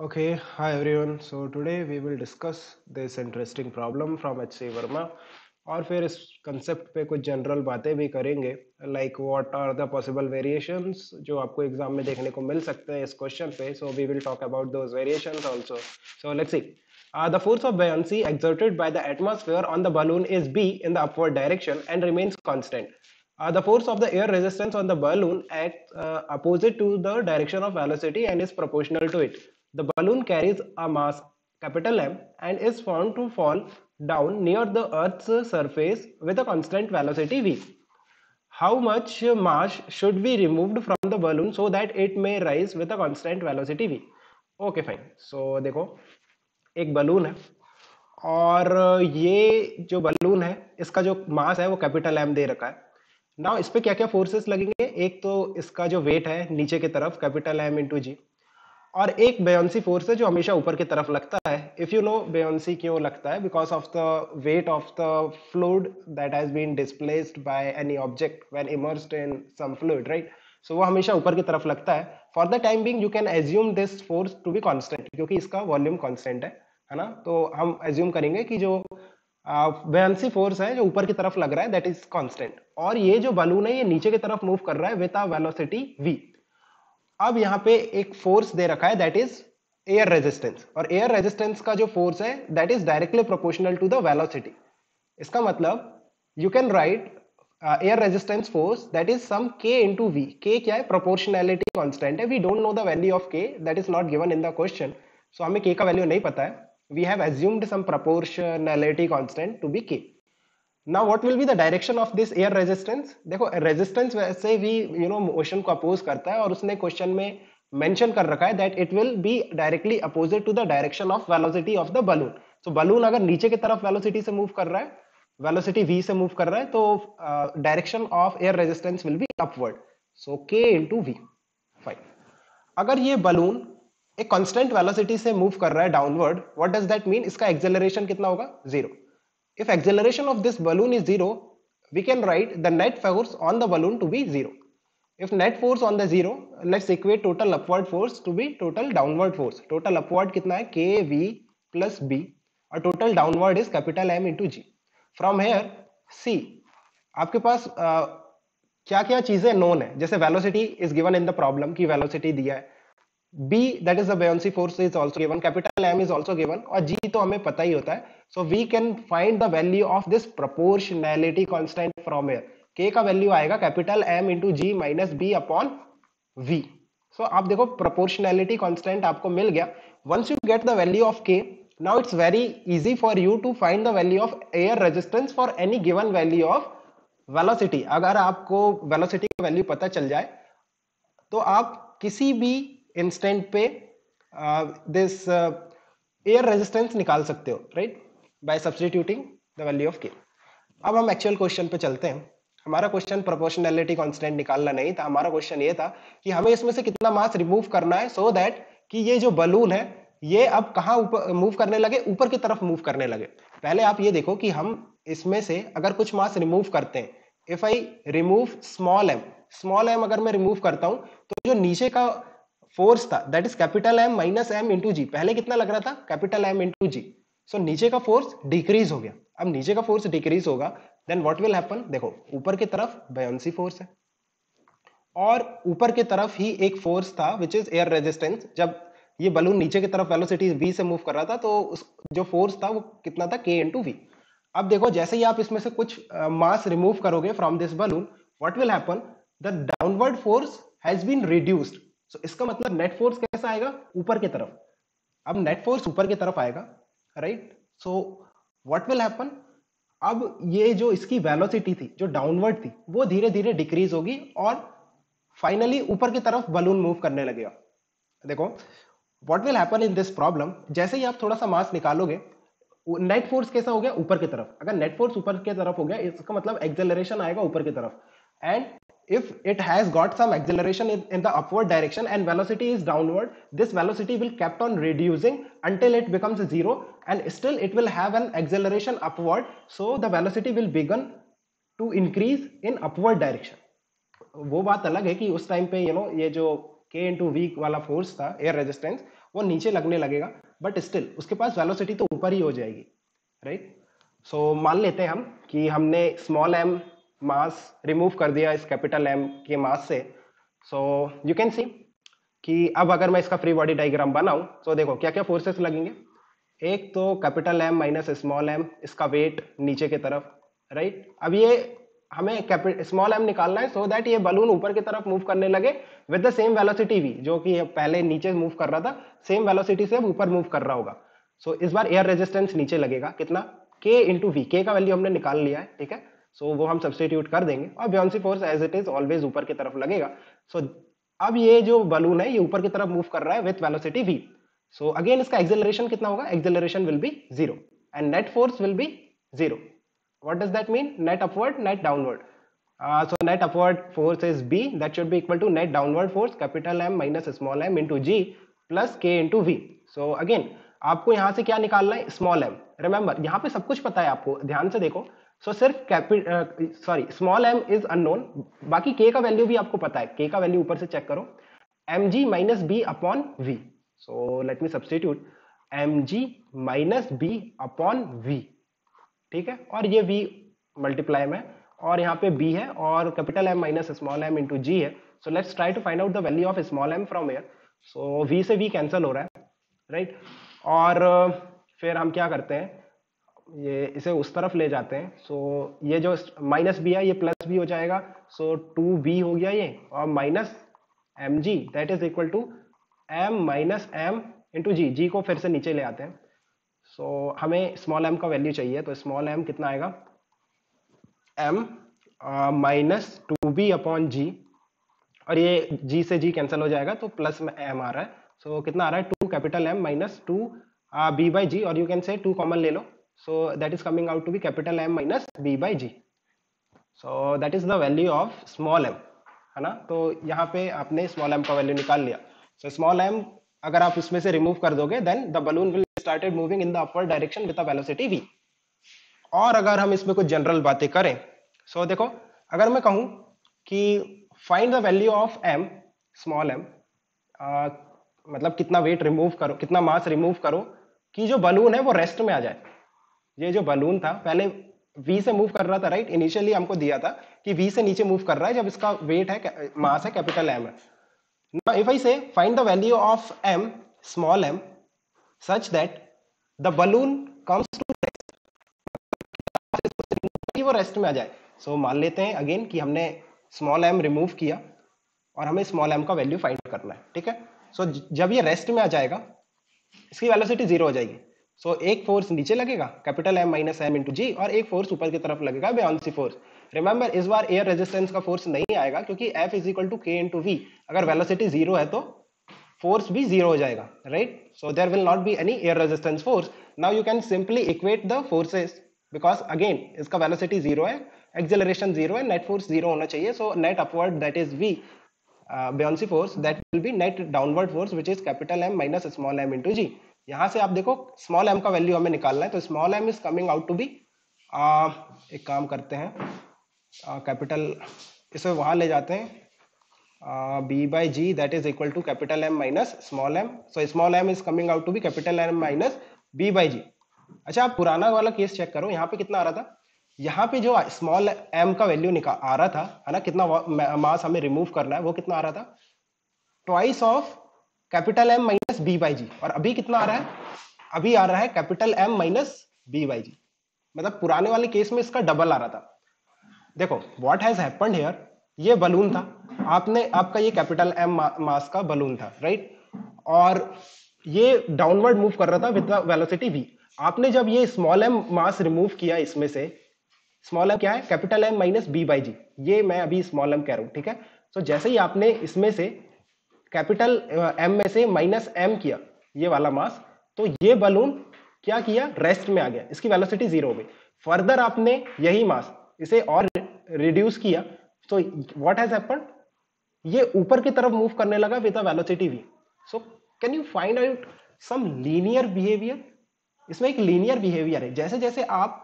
Okay, hi everyone. So today we will discuss this interesting problem from H.C. Verma और फिर इस concept पे कुछ जनरल बातें भी करेंगे like what are the possible variations जो आपको एग्जाम में देखने को मिल सकते हैं इस क्वेश्चन पे. So we will talk about those variations also. So let's see. The force of buoyancy exerted by the atmosphere on the balloon is B in the upward direction and remains constant. The force of the air resistance on the balloon acts opposite to the direction of velocity and is proportional to it. The balloon carries a mass capital M and is found to fall down near the Earth's surface with a constant velocity v. How much mass should be removed from the balloon so that it may rise with a constant velocity v? Okay, fine. So देखो एक balloon है और ये जो balloon है इसका जो मास है वो कैपिटल एम दे रखा है. नाउ इस पे क्या क्या फोर्सेस लगेंगे. एक तो इसका जो वेट है नीचे की तरफ कैपिटल एम इंटू जी, और एक बेयोंसी फोर्स है जो हमेशा ऊपर की तरफ लगता है. इफ यू नो बेयोंसी क्यों लगता है, because of the weight of the fluid that has been displaced by any object when immersed in some fluid, right. So वो हमेशा ऊपर की तरफ लगता है. For the time being you can assume this force to be constant क्योंकि इसका volume constant है ना. तो हम एज्यूम करेंगे कि जो बेयोंसी फोर्स है जो ऊपर की तरफ लग रहा है दैट इज कांस्टेंट, और ये जो बलून है ये नीचे की तरफ मूव कर रहा है विद अ वेलोसिटी v. अब यहां पे एक फोर्स दे रखा है दैट इज एयर रेजिस्टेंस, और एयर रेजिस्टेंस का जो फोर्स है that is directly proportional to the velocity. इसका मतलब you can write air resistance force that is some k into v. K क्या है? प्रोपोर्शनैलिटी कांस्टेंट है. We don't know the value of k, that is not given in the question. So हमें k का value नहीं पता है. We have assumed some proportionality constant to be k. Now what will be the direction of this air resistance. देखो resistance वैसे भी motion को oppose करता है, और उसने क्वेश्चन में मेंशन कर रखा है that it will be directly opposite to the direction of velocity of the balloon. So balloon अगर नीचे की तरफ वेलोसिटी से मूव कर रहा है, वेलोसिटी v से मूव कर रहा है, तो direction of air resistance will be upward. So k into V. Fine. अगर ये बलून एक कांस्टेंट वेलोसिटी से मूव कर रहा है downward, what does that mean? इसका एक्सेलरेशन कितना होगा? Zero. If acceleration of this balloon is zero, we can write the net force on the balloon to be zero. If net force on the zero, let's equate total upward force to be total downward force. Total upward कितना है? kv plus b, और total downward is capital M into g. From here, see, आपके पास क्या क्या चीजें known है. जैसे velocity is given in the problem की वेलोसिटी दिया है. B, that is the buoyancy force, is also given. Capital M is also given. और G तो हमें पता ही होता है. So we can find the value of this proportionality constant from here. K का वैल्यू आएगा capital M into G minus B upon V. So आप देखो proportionality constant आपको मिल गया. Once you get the value of K, now it's very easy for you to find the value of air resistance for any given value of velocity. अगर आपको velocity का value पता चल जाए तो आप किसी भी इंस्टेंट पे दिस एयर रेजिस्टेंस निकाल सकते हो, right, bye substituting the value of के. अब हम एक्चुअल क्वेश्चन पे चलते हैं. हमारा क्वेश्चन प्रोपोर्शनैलिटी कांस्टेंट निकालना नहीं था. हमारा क्वेश्चन ये था कि हमें इसमें से कितना मास रिमूव करना है सो दैट कि ये जो बलून है ये अब कहाँ ऊपर मूव करने लगे? ऊपर की तरफ मूव करने लगे. पहले आप ये देखो कि हम इसमें से अगर कुछ मास रिमूव करते हैं, if I remove small M अगर मैं रिमूव करता हूं तो जो नीचे का फोर्स था that is capital M minus M into g. पहले कितना लग रहा था? Capital M into g. So नीचे का फोर्स डिक्रीज हो गया. अब नीचे का फोर्स डिक्रीज होगा, देन व्हाट विल हैपन? देखो ऊपर की तरफ बायोंसी फोर्स है, और ऊपर की तरफ ही एक फोर्स था विच इज एयर रेजिस्टेंस. जब ये बलून नीचे की तरफ वेलोसिटी v से मूव कर रहा था तो उस जो फोर्स था वो कितना था? k into v. अब देखो जैसे ही आप इसमें से कुछ मास रिमूव करोगे from this balloon, what will happen? The downward force has been reduced. So इसका मतलब नेट फोर्स कैसा आएगा? ऊपर की तरफ. अब नेट फोर्स ऊपर की तरफ आएगा, right. So what will happen? अब ये जो इसकी वेलोसिटी थी जो डाउनवर्ड थी वो धीरे धीरे डिक्रीज होगी, और फाइनली ऊपर की तरफ बलून मूव करने लगेगा. देखो what will happen in this problem, जैसे ही आप थोड़ा सा मास निकालोगे नेट फोर्स कैसा हो गया? ऊपर की तरफ. अगर नेट फोर्स ऊपर की तरफ हो गया इसका मतलब एक्सेलरेशन आएगा ऊपर की तरफ. And if it has got some acceleration in the upward direction and velocity is downward, this velocity will kept on reducing until it becomes zero, and still it will have an acceleration upward, so the velocity will begin to increase in upward direction. वो बात अलग है कि उस time पे ये जो k into V वाला फोर्स था एयर रेजिस्टेंस वो नीचे लगने लगेगा, बट स्टिल उसके पास वेलोसिटी तो ऊपर ही हो जाएगी, राइट। सो मान लेते हैं हम कि हमने स्मॉल एम मास रिमूव कर दिया इस कैपिटल एम के मास से। सो यू कैन सी कि अब अगर मैं इसका फ्री बॉडी डायग्राम बनाऊं तो देखो क्या क्या फोर्सेस लगेंगे। एक तो capital M minus small M, इसका वेट नीचे की तरफ, राइट। अब ये हमें स्मॉल एम निकालना है सो दैट ये बलून ऊपर की तरफ मूव करने लगे with the same velocity V, जो कि पहले नीचे मूव कर रहा था, सेम वेलोसिटी से अब ऊपर मूव कर रहा होगा। सो इस बार एयर रेजिस्टेंस नीचे लगेगा कितना, के इंटू वी। के का वैल्यू हमने निकाल लिया है, ठीक है। सो वो हम सब्सटीट्यूट कर देंगे और buoyancy force as it is always ऊपर की तरफ लगेगा। सो अब ये जो बलून है ये ऊपर की तरफ मूव कर रहा है with velocity v। So again इसका एक्सेलरेशन कितना होगा, acceleration will be 0 and net force will be 0। What does that mean, net upward net downward. So net upward force is b, that should be equal to net downward force capital M minus small m into g plus k into v। So again आपको यहां से क्या निकालना है, small m। Remember यहाँ पे सब कुछ पता है आपको, ध्यान से देखो। सो सिर्फ स्मॉल m इज अननोन, बाकी k का वैल्यू भी आपको पता है। k का वैल्यू ऊपर से चेक करो, mg minus B upon v। So let me substitute mg minus B upon v, ठीक है। और ये v मल्टीप्लाई में, और यहाँ पे b है और capital M minus small m into g है। So let's try to find out the value of small m from here. So v से v कैंसिल हो रहा है, राइट। और फिर हम क्या करते हैं, ये इसे उस तरफ ले जाते हैं। सो ये जो माइनस बी है ये प्लस बी हो जाएगा। सो 2b हो गया ये, और minus M G that is equal to m minus M into G. G को फिर से नीचे ले आते हैं। सो हमें स्मॉल m का वैल्यू चाहिए, तो स्मॉल m कितना आएगा, m माइनस 2b अपॉन जी, और ये g से g कैंसिल हो जाएगा तो प्लस में m आ रहा है। सो कितना आ रहा है, 2 capital M minus 2 b by g, और यू कैन से 2 कॉमन ले लो। So that is coming out to be capital M minus b by g. So that is the value of small m, है ना। तो यहाँ पे आपने small m का वैल्यू निकाल लिया। सो स्मॉल m अगर आप उसमें से रिमूव कर दोगे then the balloon will started moving in the upward direction with the velocity v। और अगर हम इसमें कुछ जनरल बातें करें, सो देखो अगर मैं कहूं कि find the value of m, small m, मतलब कितना वेट रिमूव करो, कितना मास रिमूव करो कि जो बलून है वो रेस्ट में आ जाए। ये जो बलून था पहले v से मूव कर रहा था, राइट। इनिशियली हमको दिया था कि v से नीचे मूव कर रहा है जब इसका वेट है, मास है कैपिटल M है। Now if I say find the value of m, small m, such that the balloon comes to वो रेस्ट में आ जाए। सो मान लेते हैं अगेन कि हमने स्मॉल m रिमूव किया और हमें स्मॉल m का वैल्यू फाइंड करना है, ठीक है। सो जब ये रेस्ट में आ जाएगा इसकी वेलोसिटी 0 हो जाएगी। सो एक फोर्स नीचे लगेगा capital M minus M into g, और एक फोर्स ऊपर की तरफ लगेगा बेयॉन्सी फोर्स। रिमेंबर इस बार एयर रेजिस्टेंस का फोर्स नहीं आएगा क्योंकि F is equal to K into V. अगर वेलोसिटी 0 है तो फोर्स भी 0 हो जाएगा, right. So there will not be any air resistance force. Now you can simply equate the forces, because again इसका वेलोसिटी 0 है, एक्सेलरेशन 0 है, नेट फोर्स 0 होना चाहिए। So net upward that is v, buoyancy force that will be net downward force which is capital M minus small m into g. यहाँ से आप देखो स्मॉल m का वैल्यू हमें निकालना है, तो small m is coming out to be, एक काम करते हैं, कैपिटल इसे वहां ले जाते हैं, b by g that is equal to capital M minus small m। so small m is coming out to be capital M minus b by g। अच्छा आप पुराना वाला केस चेक करो, यहाँ पे कितना आ रहा था, यहाँ पे जो स्मॉल m का वैल्यू निकाल आ रहा था, है ना, कितना मास हमें रिमूव करना है, वो कितना आ रहा था, twice of capital M minus b by g। और अभी कितना आ रहा है, अभी आ रहा है capital M minus b by g। मतलब पुराने वाले केस में इसका डबल आ रहा था। देखो व्हाट हैज हैपेंड हियर, ये बलून था, आपका ये कैपिटल M मास का बलून था, राइट। और ये डाउनवर्ड मूव कर रहा था विद द वेलोसिटी v। आपने जब ये स्मॉल m मास रिमूव किया इसमें से, स्मॉल m क्या है, capital M minus b by g. ये मैं अभी स्मॉल m कह रहा हूं, ठीक है। तो जैसे ही आपने इसमें से कैपिटल M में से माइनस m किया ये वाला मास, तो ये बलून क्या किया, रेस्ट में आ गया, इसकी वेलोसिटी 0 हो गई। फर्दर आपने यही मास इसे और रिड्यूस किया, तो व्हाट हैज हैपेंड, ये ऊपर की तरफ मूव करने लगा with the velocity v। So can you find out some linear behaviour, इसमें एक लीनियर बिहेवियर है। जैसे जैसे आप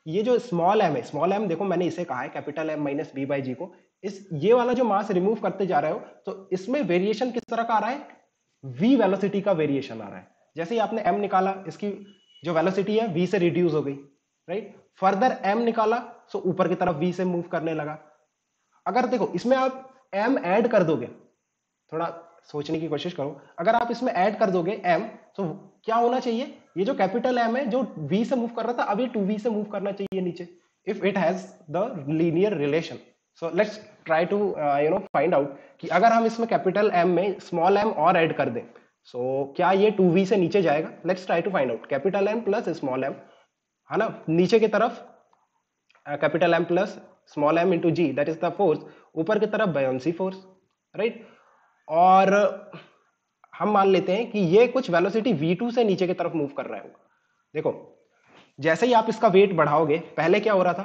ये जो स्मॉल m है, स्मॉल m देखो मैंने इसे कहा है capital M minus b by g को, इस ये वाला जो मास रिमूव करते जा रहे हो तो इसमें वेरिएशन किस तरह का आ रहा है, v वेलोसिटी का वेरिएशन आ रहा है। जैसे ही आपने m निकाला, इसकी जो वेलोसिटी है v से रिड्यूस हो गई, राइट। फर्दर m निकाला, सो ऊपर की तरफ v से मूव करने लगा। अगर देखो इसमें आप m ऐड कर दोगे, थोड़ा सोचने की कोशिश करो, अगर आप इसमें ऐड कर दोगे m, तो क्या होना चाहिए, ये जो कैपिटल M है जो v से मूव कर रहा था, अब ये 2v से मूव करना चाहिए नीचे, if it has the linear relation. So let's try to find out कि अगर हम इसमें कैपिटल M में स्मॉल m और ऐड कर दें, सो क्या ये 2v से नीचे जाएगा। Let's try to find out capital M plus small m, है ना, नीचे की तरफ capital M plus small m into G, that is the force, ऊपर की तरफ बायोंसी फोर्स, राइट। और हम मान लेते हैं कि ये कुछ वेलोसिटी v2 से नीचे की तरफ मूव कर रहा है। देखो जैसे ही आप इसका वेट बढ़ाओगे, पहले क्या हो रहा था,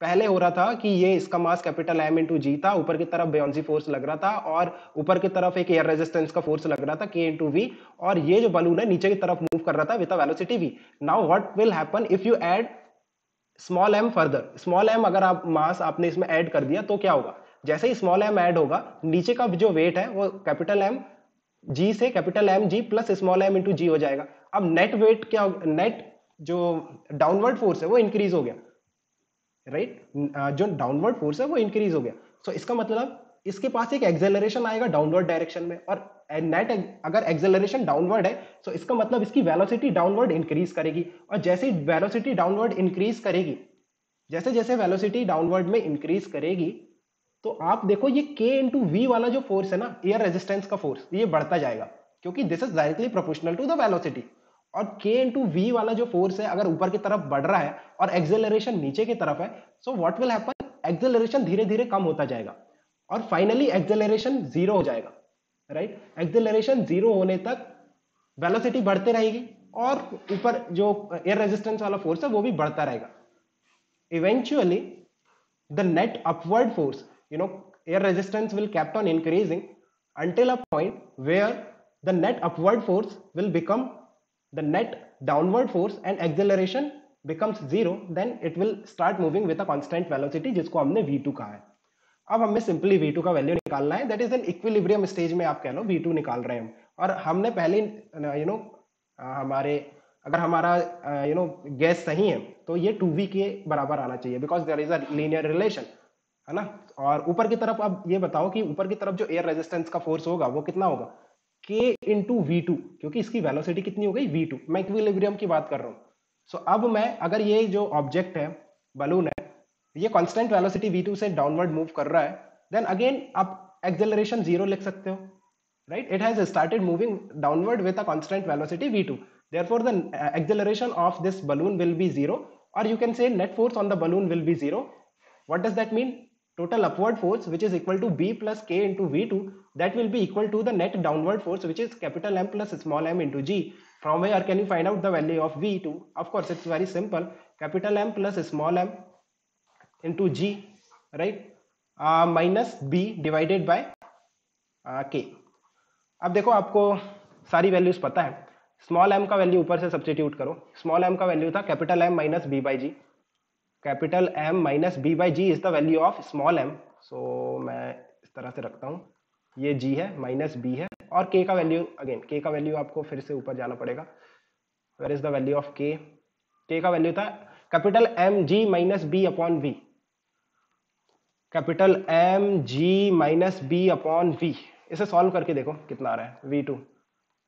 पहले हो रहा था कि ये इसका मास कैपिटल M इंटू जी था, ऊपर की तरफ बायोंसी फोर्स लग रहा था, और ऊपर की तरफ एक एयर रेजिस्टेंस का फोर्स लग रहा था k इंटू वी, और ये जो बलून है नीचे की तरफ मूव कर रहा था with velocity v। Now what will happen if you add small m further, small m अगर आप मास आपने इसमें ऐड कर दिया तो क्या होगा, जैसे ही स्मॉल m ऐड होगा, नीचे का जो वेट है वो कैपिटल M जी से कैपिटल M जी प्लस स्मॉल m इंटू जी हो जाएगा। अब नेट वेट क्या, नेट जो डाउनवर्ड फोर्स है वो इंक्रीज हो गया, राइट। जो डाउनवर्ड फोर्स है वो इंक्रीज हो गया। सो इसका मतलब इसके पास एक एक्सेलरेशन आएगा डाउनवर्ड डायरेक्शन में, और नेट अगर एक्सेलरेशन डाउनवर्ड है तो इसका मतलब इसकी वेलोसिटी डाउनवर्ड इंक्रीज करेगी, और जैसे ही वेलोसिटी डाउनवर्ड इंक्रीज करेगी, जैसे जैसे वेलोसिटी डाउनवर्ड में इंक्रीज करेगी, तो आप देखो ये k इंटू वी वाला जो फोर्स है ना, एयर रेजिस्टेंस का फोर्स, ये बढ़ता जाएगा, क्योंकि this is directly proportional to the velocity. और k इंटू वी वाला जो फोर्स है अगर ऊपर की तरफ बढ़ रहा है और एक्सेलरेशन नीचे की तरफ है, so what will happen, acceleration धीरे धीरे कम होता जाएगा और फाइनली एक्सेलरेशन जीरो हो जाएगा, राइट। एक्सेलरेशन जीरो होने तक वेलोसिटी बढ़ते रहेगी और ऊपर जो एयर रेजिस्टेंस वाला फोर्स है वो भी बढ़ता रहेगा। Eventually the net upward force, air resistance will kept on increasing until a point where the net upward force will become the net downward force and acceleration becomes zero, then it will start moving with a constant velocity जिसको हमने v2 कहा है। अब हमें simply v2 का value निकालना है, that is an equilibrium stage में आप कह लो v2 निकाल रहे हैं हम, और हमने पहले हमारे अगर हमारा गैस सही है तो ये 2v के बराबर आना चाहिए, because there is a linear relation, है ना। और ऊपर की तरफ अब ये बताओ कि ऊपर की तरफ जो एयर रेजिस्टेंस का फोर्स होगा वो कितना होगा, k इंटू v2, क्योंकि इसकी वेलोसिटी कितनी हो गई v2, मैं इक्विलिब्रियम की बात कर रहा हूँ। सो अब मैं अगर ये जो ऑब्जेक्ट है, बलून है, ये कांस्टेंट वेलोसिटी v2 से डाउनवर्ड मूव कर रहा है, देन अगेन आप एक्सेलरेशन जीरो लिख सकते हो, right, it has started moving downward with a constant velocity v2, therefore the acceleration of this balloon will be zero, or you can say net force on the balloon will be zero. What does that mean? Total upward force, which is equal to b plus k into v2, that will be equal to the net downward force, which is capital M plus small m into g. From where can you find out the value of v2? Of course it's very simple, capital M plus small m into g, right, minus b divided by k. अब देखो आपको सारी values पता है, small m का value ऊपर से substitute करो, स्मॉल m का वैल्यू था capital M minus B by G, capital M minus B by G is the value of small m। सो मैं इस तरह से रखता हूँ, ये g है माइनस b है, और k का वैल्यू, अगेन k का वैल्यू आपको फिर से ऊपर जाना पड़ेगा, where is the value of k, k का वैल्यू था capital M g minus B upon V, capital M g minus B upon V, इसे सॉल्व करके देखो कितना आ रहा है v2।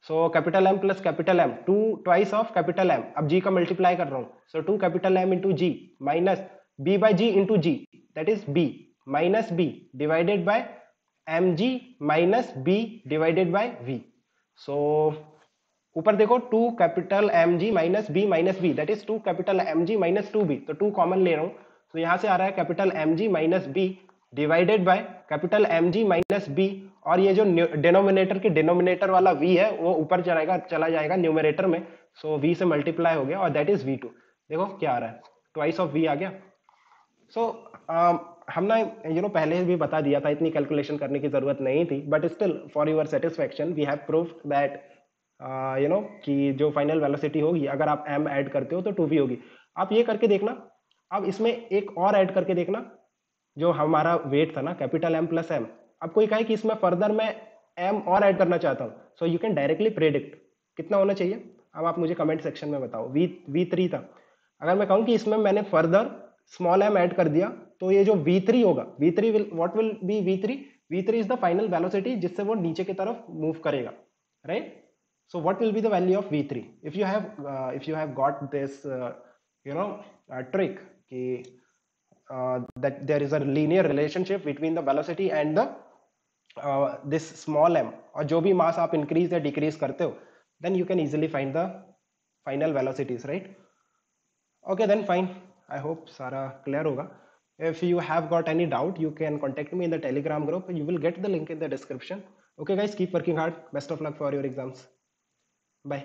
So capital M plus capital M, two twice of capital M, अब g का मल्टीप्लाई कर रहा हूं, so two capital M into G minus b by G into G, that is b minus b divided by M G minus b divided by v। So ऊपर देखो two capital M G minus B minus B, that is two capital M G minus two B, तो two common ले रहा हूं, तो यहां से आ रहा है capital M G minus B divided by capital M G minus B, और ये जो डिनोमिनेटर के डिनोमिनेटर वाला v है वो ऊपर चला जाएगा न्यूमरेटर में, सो v से मल्टीप्लाई हो गया और दैट इज v2। देखो क्या आ रहा है, ट्वाइस ऑफ v आ गया। सो हमने पहले भी बता दिया था, इतनी कैलकुलेशन करने की जरूरत नहीं थी, but still for your satisfaction we have proved that कि जो फाइनल वेलोसिटी होगी अगर आप m ऐड करते हो तो 2v होगी। आप ये करके देखना, अब इसमें एक और ऐड करके देखना, जो हमारा वेट था ना कैपिटल M प्लस M, अब कोई कहे कि इसमें फर्दर मैं m और ऐड करना चाहता हूँ, so you can directly predict कितना होना चाहिए। अब आप मुझे कमेंट सेक्शन में बताओ। V3 था, अगर मैं कहूँ कि इसमें मैंने फर्दर स्मॉल m ऐड कर दिया, तो ये जो V3 होगा, V3 will what will B V3, V3 is the final velocity जिससे वो नीचे की तरफ मूव करेगा, right. So what will be the value of V3 if you have got this trick कि that there is a linear relationship between the velocity and the this small m, और जो भी mass आप increase या decrease करते हो, then you can easily find the final velocities, right? Okay, then fine. I hope सारा clear होगा. If you have got any doubt, you can contact me in the Telegram group. You will get the link in the description. Okay, guys, keep working hard. Best of luck for your exams. Bye.